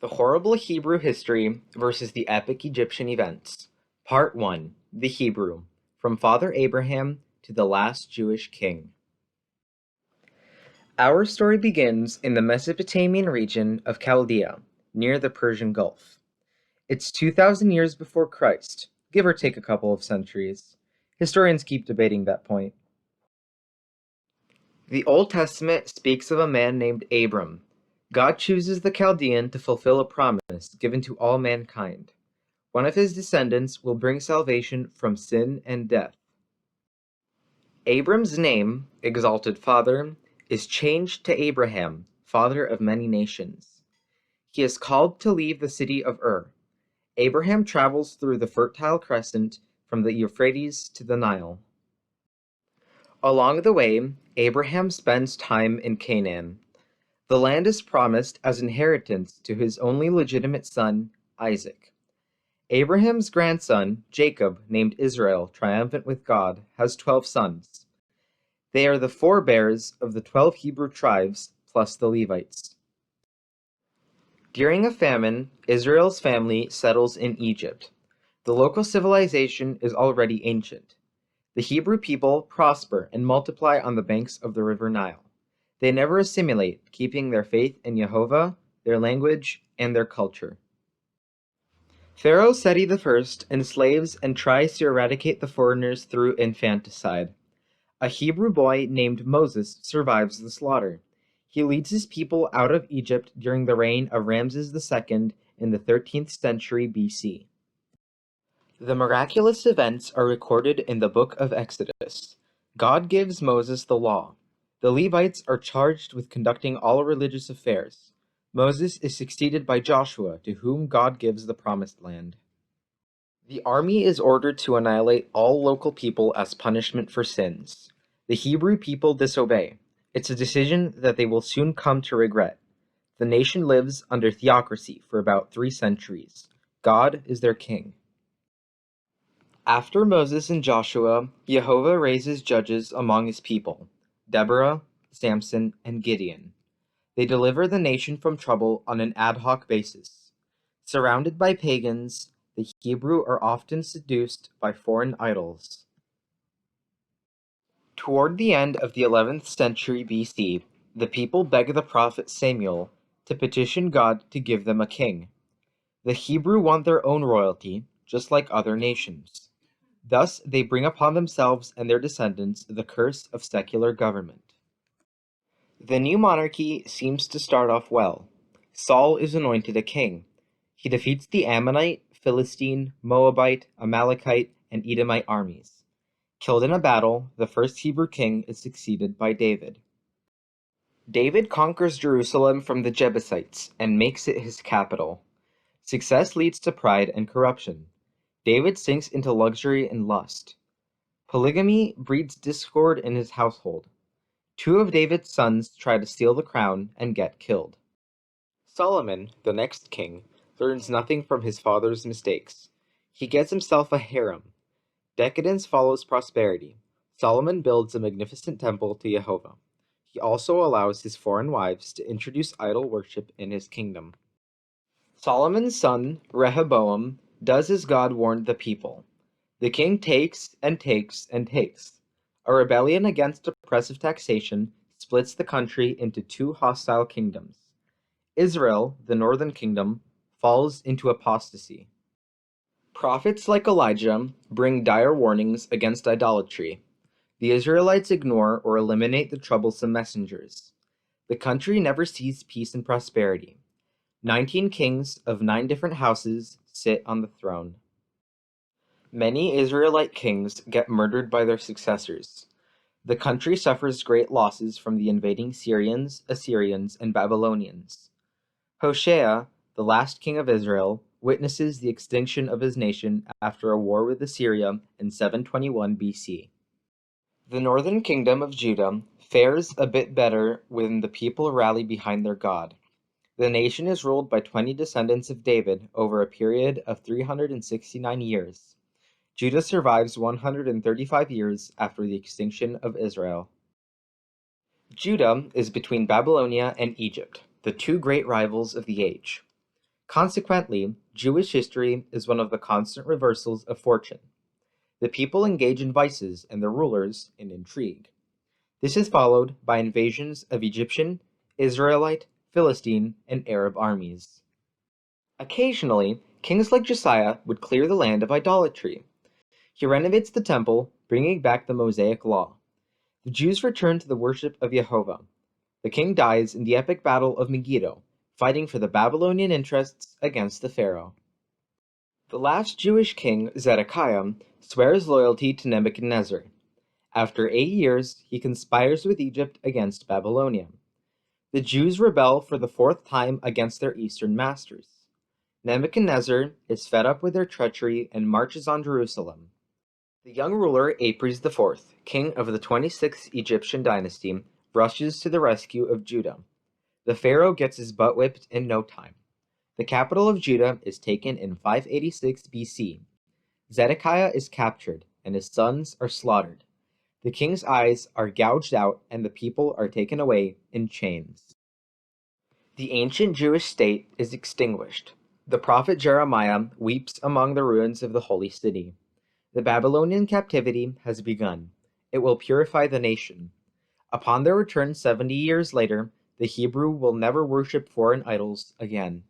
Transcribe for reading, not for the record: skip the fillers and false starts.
The Horrible Hebrew History versus the Epic Egyptian Events. Part 1. The Hebrew. From Father Abraham to the Last Jewish King. Our story begins in the Mesopotamian region of Chaldea, near the Persian Gulf. It's 2,000 years before Christ, give or take a couple of centuries. Historians keep debating that point. The Old Testament speaks of a man named Abram. God chooses the Chaldean to fulfill a promise given to all mankind. One of his descendants will bring salvation from sin and death. Abram's name, Exalted Father, is changed to Abraham, father of many nations. He is called to leave the city of Ur. Abraham travels through the Fertile Crescent from the Euphrates to the Nile. Along the way, Abraham spends time in Canaan. The land is promised as inheritance to his only legitimate son, Isaac. Abraham's grandson, Jacob, named Israel, triumphant with God, has 12 sons. They are the forebears of the 12 Hebrew tribes, plus the Levites. During a famine, Israel's family settles in Egypt. The local civilization is already ancient. The Hebrew people prosper and multiply on the banks of the river Nile. They never assimilate, keeping their faith in Jehovah, their language, and their culture. Pharaoh Seti I enslaves and tries to eradicate the foreigners through infanticide. A Hebrew boy named Moses survives the slaughter. He leads his people out of Egypt during the reign of Ramses II in the 13th century BC. The miraculous events are recorded in the book of Exodus. God gives Moses the law. The Levites are charged with conducting all religious affairs. Moses is succeeded by Joshua, to whom God gives the promised land. The army is ordered to annihilate all local people as punishment for sins. The Hebrew people disobey. It's a decision that they will soon come to regret. The nation lives under theocracy for about 3 centuries. God is their king. After Moses and Joshua, Jehovah raises judges among his people, Deborah, Samson, and Gideon. They deliver the nation from trouble on an ad hoc basis. Surrounded by pagans, the Hebrew are often seduced by foreign idols. Toward the end of the 11th century BC, the people beg the prophet Samuel to petition God to give them a king. The Hebrew want their own royalty, just like other nations. Thus, they bring upon themselves and their descendants the curse of secular government. The new monarchy seems to start off well. Saul is anointed a king. He defeats the Ammonite, Philistine, Moabite, Amalekite, and Edomite armies. Killed in a battle, the first Hebrew king is succeeded by David. David conquers Jerusalem from the Jebusites and makes it his capital. Success leads to pride and corruption. David sinks into luxury and lust. Polygamy breeds discord in his household. 2 of David's sons try to steal the crown and get killed. Solomon, the next king, learns nothing from his father's mistakes. He gets himself a harem. Decadence follows prosperity. Solomon builds a magnificent temple to Jehovah. He also allows his foreign wives to introduce idol worship in his kingdom. Solomon's son, Rehoboam, does as God warned the people. The king takes and takes and takes. A rebellion against oppressive taxation splits the country into 2 hostile kingdoms. Israel, the northern kingdom, falls into apostasy. Prophets like Elijah bring dire warnings against idolatry. The Israelites ignore or eliminate the troublesome messengers. The country never sees peace and prosperity. 19 kings of 9 different houses sit on the throne. Many Israelite kings get murdered by their successors. The country suffers great losses from the invading Syrians, Assyrians, and Babylonians. Hoshea, the last king of Israel, witnesses the extinction of his nation after a war with Assyria in 721 BC. The northern kingdom of Judah fares a bit better when the people rally behind their God. The nation is ruled by 20 descendants of David over a period of 369 years. Judah survives 135 years after the extinction of Israel. Judah is between Babylonia and Egypt, the 2 great rivals of the age. Consequently, Jewish history is one of the constant reversals of fortune. The people engage in vices and the rulers in intrigue. This is followed by invasions of Egyptian, Israelite, Philistine, and Arab armies. Occasionally, kings like Josiah would clear the land of idolatry. He renovates the temple, bringing back the Mosaic law. The Jews return to the worship of Jehovah. The king dies in the epic battle of Megiddo, fighting for the Babylonian interests against the Pharaoh. The last Jewish king, Zedekiah, swears loyalty to Nebuchadnezzar. After 8 years, he conspires with Egypt against Babylonia. The Jews rebel for the 4th time against their eastern masters. Nebuchadnezzar is fed up with their treachery and marches on Jerusalem. The young ruler Apries IV, king of the 26th Egyptian dynasty, rushes to the rescue of Judah. The pharaoh gets his butt whipped in no time. The capital of Judah is taken in 586 BC. Zedekiah is captured, and his sons are slaughtered. The king's eyes are gouged out, and the people are taken away in chains. The ancient Jewish state is extinguished. The prophet Jeremiah weeps among the ruins of the holy city. The Babylonian captivity has begun. It will purify the nation. Upon their return 70 years later, the Hebrew will never worship foreign idols again.